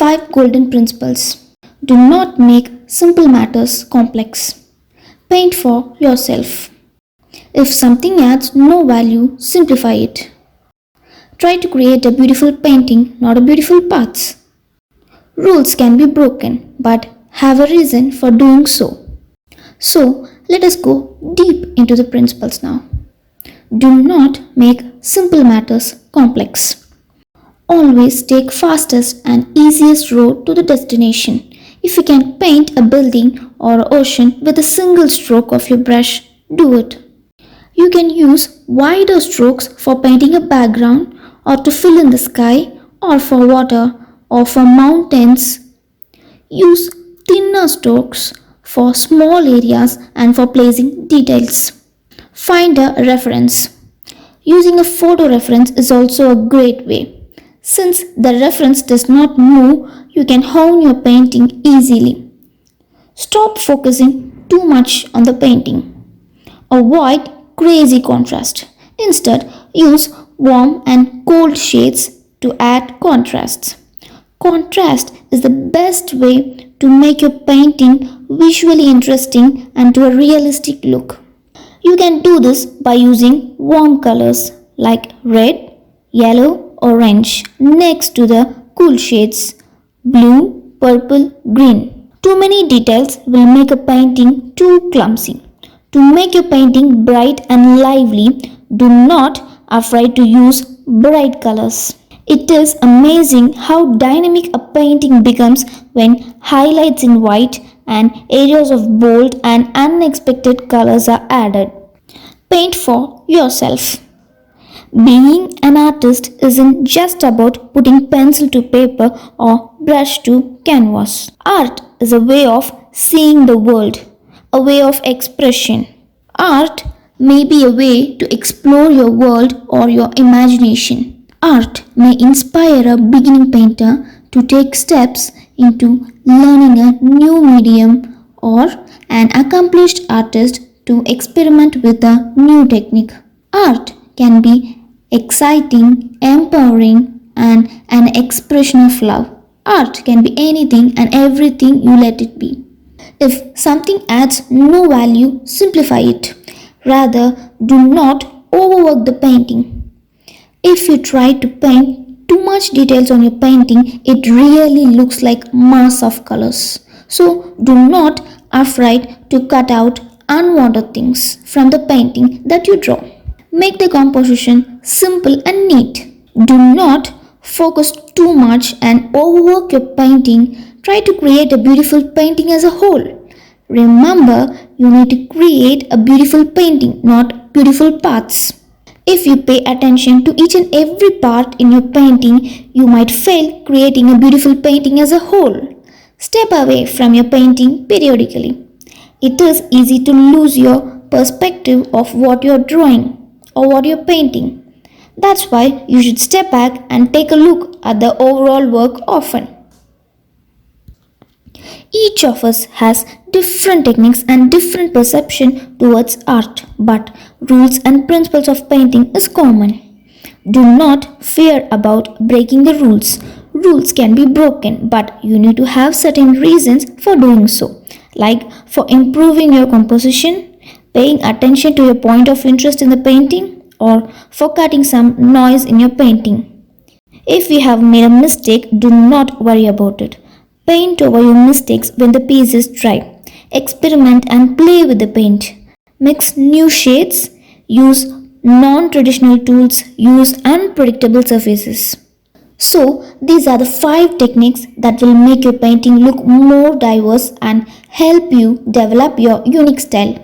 5 golden principles. Do not make simple matters complex. Paint for yourself. If something adds no value, simplify it. Try to create a beautiful painting, not a beautiful parts. Rules can be broken, but have a reason for doing so. So, let us go deep into the principles now. Do not make simple matters complex. Always take fastest and easiest road to the destination. If you can paint a building or ocean with a single stroke of your brush, do it. You can use wider strokes for painting a background or to fill in the sky or for water or for mountains. Use thinner strokes for small areas and for placing details. Find a reference. Using a photo reference is also a great way. Since the reference does not move, you can hone your painting easily. Stop focusing too much on the painting. Avoid crazy contrast. Instead, use warm and cold shades to add contrasts. Contrast is the best way to make your painting visually interesting and to a realistic look. You can do this by using warm colors like red, yellow, orange next to the cool shades blue, purple, green. Too many details will make a painting too clumsy. To make your painting bright and lively, do not afraid to use bright colors. It is amazing how dynamic a painting becomes when highlights in white and areas of bold and unexpected colors are added. Paint for yourself. Being an artist isn't just about putting pencil to paper or brush to canvas. Art is a way of seeing the world, a way of expression. Art may be a way to explore your world or your imagination. Art may inspire a beginning painter to take steps into learning a new medium or an accomplished artist to experiment with a new technique. Art can be exciting, empowering, and an expression of love. Art can be anything and everything you let it be. If something adds no value, simplify it. Rather, do not overwork the painting. If you try to paint too much details on your painting, it really looks like mass of colors. So, do not afraid to cut out unwanted things from the painting that you draw. Make the composition simple and neat. Do not focus too much and overwork your painting. Try to create a beautiful painting as a whole. Remember, you need to create a beautiful painting, not beautiful parts. If you pay attention to each and every part in your painting, you might fail creating a beautiful painting as a whole. Step away from your painting periodically. It is easy to lose your perspective of what you're drawing or what you're painting. That's why you should step back and take a look at the overall work often. Each of us has different techniques and different perception towards art, but rules and principles of painting is common. Do not fear about breaking the rules. Rules can be broken, but you need to have certain reasons for doing so, like for improving your composition, paying attention to your point of interest in the painting, or for cutting some noise in your painting. If you have made a mistake, do not worry about it. Paint over your mistakes when the piece is dry. Experiment and play with the paint. Mix new shades. Use non-traditional tools. Use unpredictable surfaces. So, these are the 5 techniques that will make your painting look more diverse and help you develop your unique style.